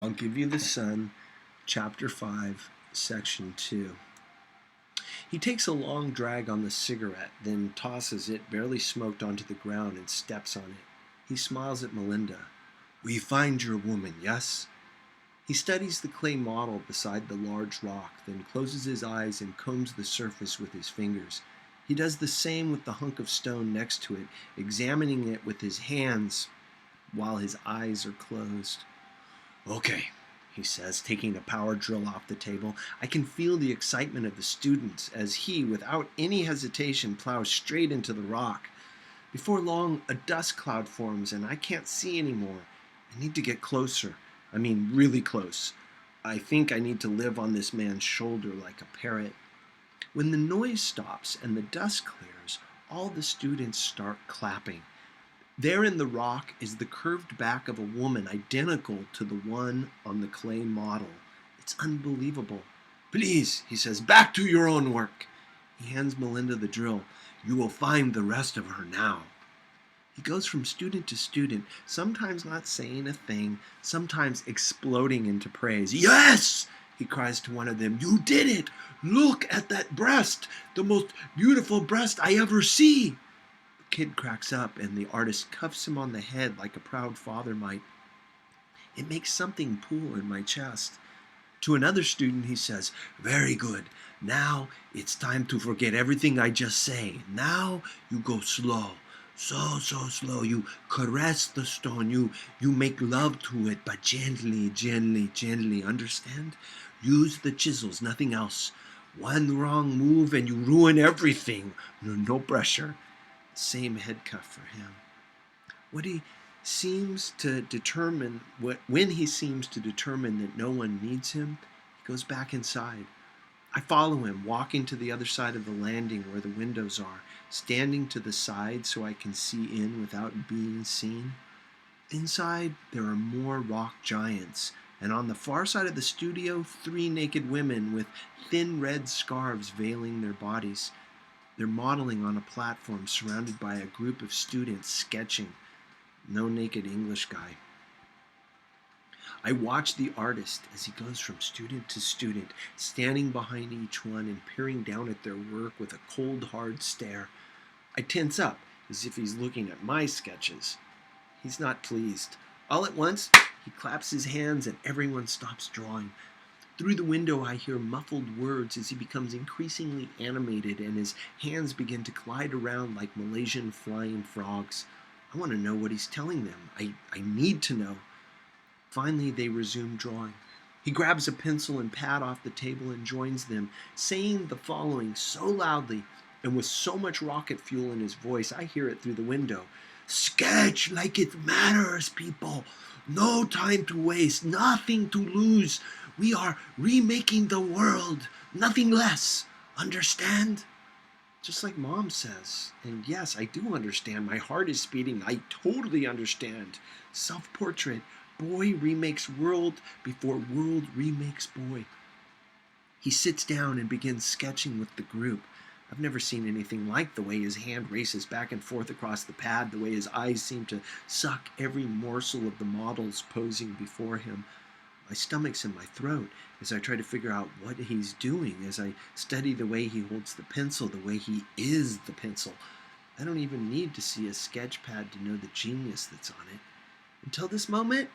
I'll Give You the Sun, Chapter 5, Section 2. He takes a long drag on the cigarette, then tosses it, barely smoked, onto the ground and steps on it. He smiles at Melinda. "We find your woman, yes?" He studies the clay model beside the large rock, then closes his eyes and combs the surface with his fingers. He does the same with the hunk of stone next to it, examining it with his hands while his eyes are closed. "Okay," he says, taking the power drill off the table. I can feel the excitement of the students as he, without any hesitation, plows straight into the rock. Before long, a dust cloud forms and I can't see anymore. I need to get closer. I mean, really close. I think I need to live on this man's shoulder like a parrot. When the noise stops and the dust clears, all the students start clapping. There in the rock is the curved back of a woman identical to the one on the clay model. It's unbelievable. "Please," he says, "back to your own work." He hands Melinda the drill. "You will find the rest of her now." He goes from student to student, sometimes not saying a thing, sometimes exploding into praise. "Yes!" he cries to one of them. "You did it! Look at that breast! The most beautiful breast I ever see!" Kid cracks up and the artist cuffs him on the head like a proud father might. It makes something pool in my chest. To another student he says, "Very good. Now it's time to forget everything I just say. Now you go slow. So slow. You caress the stone. You make love to it, but gently. Understand? Use the chisels, nothing else. One wrong move and you ruin everything. No pressure." Same head cuff for him. When he seems to determine that no one needs him, he goes back inside. I follow him, walking to the other side of the landing where the windows are, standing to the side so I can see in without being seen. Inside, there are more rock giants, and on the far side of the studio, 3 naked women with thin red scarves veiling their bodies. They're modeling on a platform surrounded by a group of students sketching. No naked English guy. I watch the artist as he goes from student to student, standing behind each one and peering down at their work with a cold, hard stare. I tense up as if he's looking at my sketches. He's not pleased. All at once, he claps his hands and everyone stops drawing. Through the window, I hear muffled words as he becomes increasingly animated and his hands begin to glide around like Malaysian flying frogs. I want to know what he's telling them. I need to know. Finally, they resume drawing. He grabs a pencil and pad off the table and joins them, saying the following so loudly and with so much rocket fuel in his voice, I hear it through the window. "Sketch like it matters, people. No time to waste, nothing to lose. We are remaking the world, nothing less. Understand?" Just like Mom says. And yes, I do understand. My heart is beating. I totally understand. Self-portrait. Boy remakes world before world remakes boy. He sits down and begins sketching with the group. I've never seen anything like the way his hand races back and forth across the pad, the way his eyes seem to suck every morsel of the models posing before him. My stomach's in my throat as I try to figure out what he's doing, as I study the way he holds the pencil, the way he is the pencil. I don't even need to see a sketch pad to know the genius that's on it. Until this moment,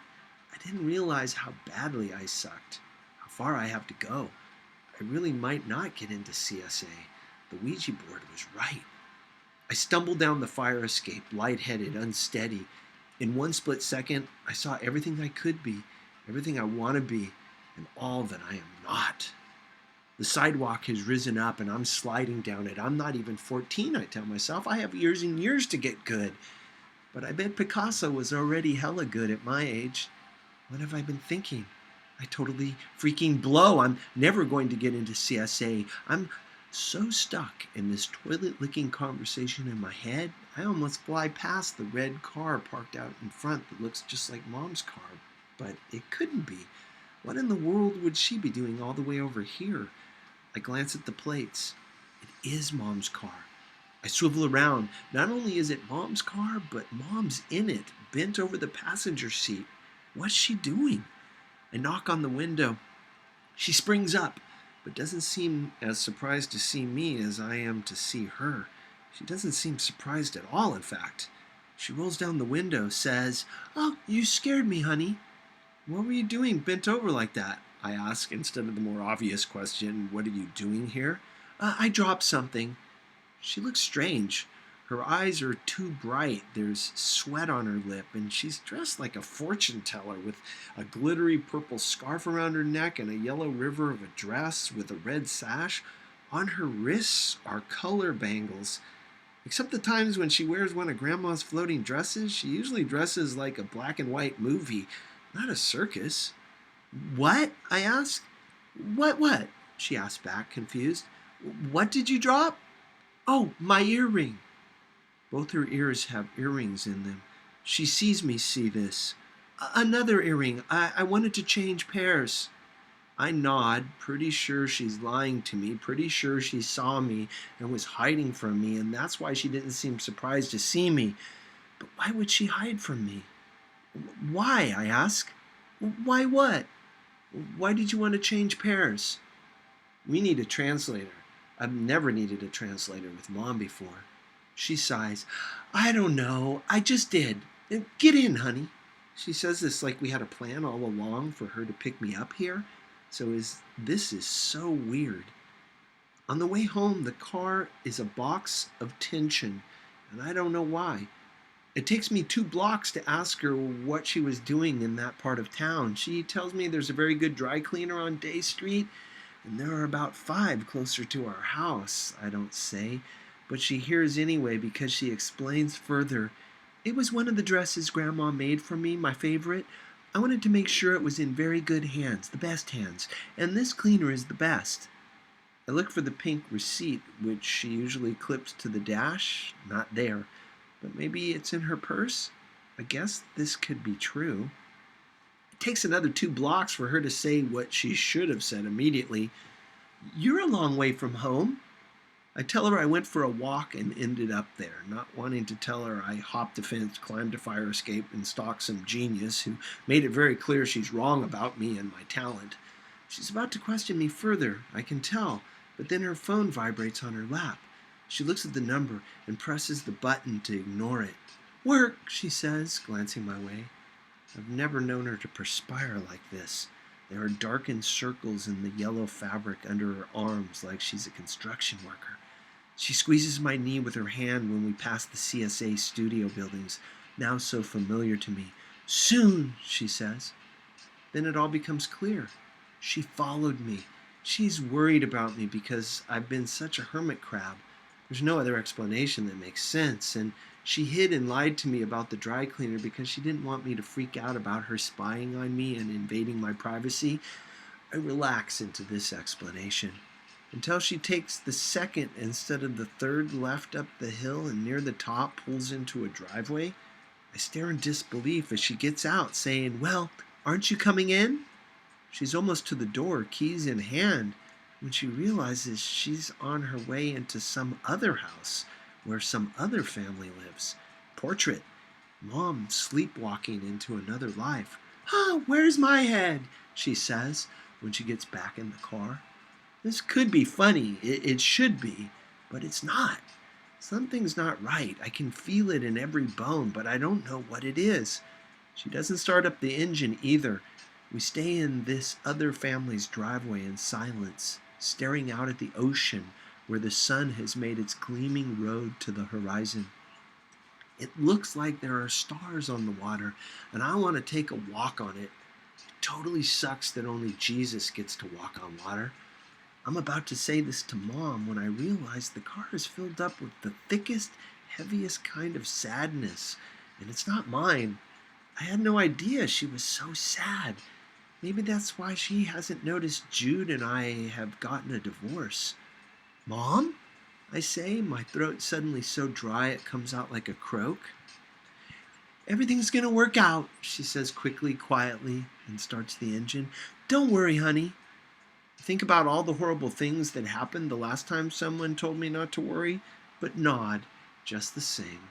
I didn't realize how badly I sucked, how far I have to go. I really might not get into CSA. The Ouija board was right. I stumbled down the fire escape, lightheaded, unsteady. In one split second, I saw everything I could be, everything I want to be, and all that I am not. The sidewalk has risen up and I'm sliding down it. I'm not even 14, I tell myself. I have years and years to get good. But I bet Picasso was already hella good at my age. What have I been thinking? I totally freaking blow. I'm never going to get into CSA. I'm so stuck in this toilet-licking conversation in my head, I almost fly past the red car parked out in front that looks just like Mom's car. But it couldn't be. What in the world would she be doing all the way over here? I glance at the plates. It is Mom's car. I swivel around. Not only is it Mom's car, but Mom's in it, bent over the passenger seat. What's she doing? I knock on the window. She springs up, but doesn't seem as surprised to see me as I am to see her. She doesn't seem surprised at all, in fact. She rolls down the window, says, "Oh, you scared me, honey." "What were you doing bent over like that?" I ask, instead of the more obvious question, "What are you doing here?" I dropped something." She looks strange. Her eyes are too bright. There's sweat on her lip, and she's dressed like a fortune teller with a glittery purple scarf around her neck and a yellow river of a dress with a red sash. On her wrists are color bangles. Except the times when she wears one of Grandma's floating dresses, she usually dresses like a black and white movie, not a circus. "What?" I ask. What? She asks back, confused. "What did you drop?" "Oh, my earring." Both her ears have earrings in them. She sees me see this. Another earring. I wanted to change pairs." I nod, pretty sure she's lying to me, pretty sure she saw me and was hiding from me, and that's why she didn't seem surprised to see me. But why would she hide from me? "Why?" I ask. "Why what? Why did you want to change pairs?" "We need a translator. I've never needed a translator with Mom before." She sighs. "I don't know. I just did. Get in, honey." She says this like we had a plan all along for her to pick me up here. This is so weird. On the way home, the car is a box of tension, and I don't know why. It takes me 2 blocks to ask her what she was doing in that part of town. She tells me there's a very good dry cleaner on Day Street, and there are about 5 closer to our house. I don't say, but she hears anyway because she explains further. "It was one of the dresses Grandma made for me, my favorite. I wanted to make sure it was in very good hands, the best hands, and this cleaner is the best." I look for the pink receipt, which she usually clips to the dash. Not there. But maybe it's in her purse? I guess this could be true. It takes another 2 blocks for her to say what she should have said immediately. "You're a long way from home." I tell her I went for a walk and ended up there, not wanting to tell her I hopped a fence, climbed a fire escape, and stalked some genius who made it very clear she's wrong about me and my talent. She's about to question me further, I can tell, but then her phone vibrates on her lap. She looks at the number and presses the button to ignore it. "Work," she says, glancing my way. I've never known her to perspire like this. There are darkened circles in the yellow fabric under her arms like she's a construction worker. She squeezes my knee with her hand when we pass the CSA studio buildings, now so familiar to me. "Soon," she says. Then it all becomes clear. She followed me. She's worried about me because I've been such a hermit crab. There's no other explanation that makes sense, and she hid and lied to me about the dry cleaner because she didn't want me to freak out about her spying on me and invading my privacy. I relax into this explanation until she takes the second instead of the third left up the hill and near the top pulls into a driveway. I stare in disbelief as she gets out, saying, "Well, aren't you coming in?" She's almost to the door, keys in hand, when she realizes she's on her way into some other house where some other family lives. Portrait. Mom sleepwalking into another life. "Where's my head?" she says when she gets back in the car. This could be funny. It should be, but it's not. Something's not right. I can feel it in every bone, but I don't know what it is. She doesn't start up the engine either. We stay in this other family's driveway in silence, staring out at the ocean where the sun has made its gleaming road to the horizon. It looks like there are stars on the water, and I want to take a walk on it. It totally sucks that only Jesus gets to walk on water. I'm about to say this to Mom when I realize the car is filled up with the thickest, heaviest kind of sadness, and it's not mine. I had no idea she was so sad. Maybe that's why she hasn't noticed Jude and I have gotten a divorce. "Mom?" I say, my throat suddenly so dry it comes out like a croak. "Everything's gonna work out," she says quickly, quietly, and starts the engine. "Don't worry, honey." I think about all the horrible things that happened the last time someone told me not to worry, but nod just the same.